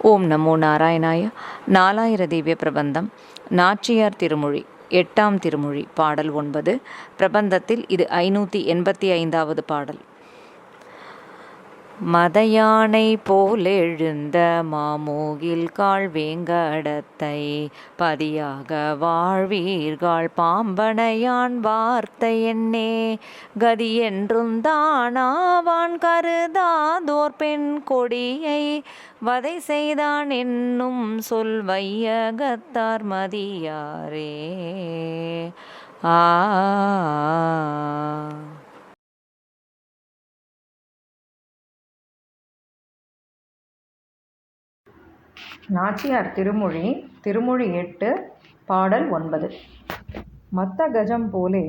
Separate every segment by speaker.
Speaker 1: ஓம் நமோ நாராயணாய. நாலாயிர திவ்ய பிரபந்தம். நாச்சியார் திருமொழி. 8ஆம் திருமொழி. பாடல் 9. பிரபந்தத்தில் இது 585வது பாடல். மதயானை போலெழுந்த மாமூகில் காள் வேங்கடத்தை பதியாக வாழ்வீர்கள் பாம்பனையான் வார்த்தை என்னே கதியென்றும் தானாவான் கருதாதோர் பெண் கொடியை வதை செய்தான் என்னும் சொல் வையகத்தார் மதியாரே.
Speaker 2: நாச்சியார் திருமொழி. திருமொழி 8 பாடல் 9. மத்த கஜம் போலே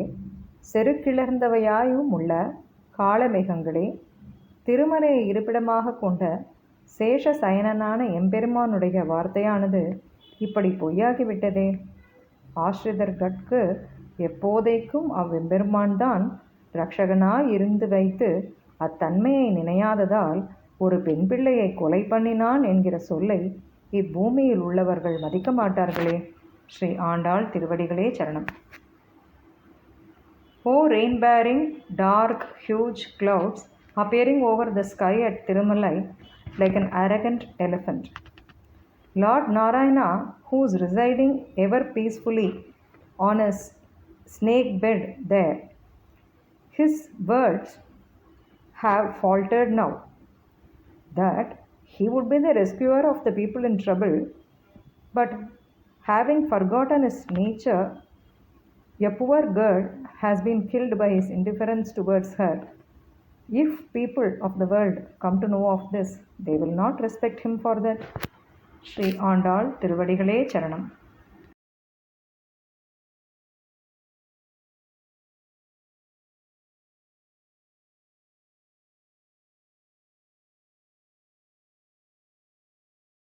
Speaker 2: செருக்கிளர்ந்தவையாயும் உள்ள காளமேகங்களே, திருமலையை இருப்பிடமாக கொண்ட சேஷ சயனனான எம்பெருமானுடைய வார்த்தையானது இப்படி பொய்யாகிவிட்டதே. ஆஸ்ரிதர்கட்கு எப்போதைக்கும் அவ்வெம்பெருமான் தான் இரட்சகனாய் இருந்து வைத்து அத்தன்மையை நினையாததால் ஒரு பெண் பிள்ளையை கொலை பண்ணினான் என்கிற சொல்லை இப்பூமியில் உள்ளவர்கள் மதிக்க மாட்டார்களே. ஸ்ரீ ஆண்டாள் திருவடிகளே சரணம். O rain-bearing dark huge clouds appearing over the sky at Tirumalai like an arrogant elephant. Lord Narayana, who is residing ever peacefully on his snake bed there, his words have faltered now, that he would be the rescuer of the people in trouble, but having forgotten his nature, a poor girl has been killed by his indifference towards her. If people of the world come to know of this, they will not respect him for that. Sri Andal Tiruvadigalé Charanam.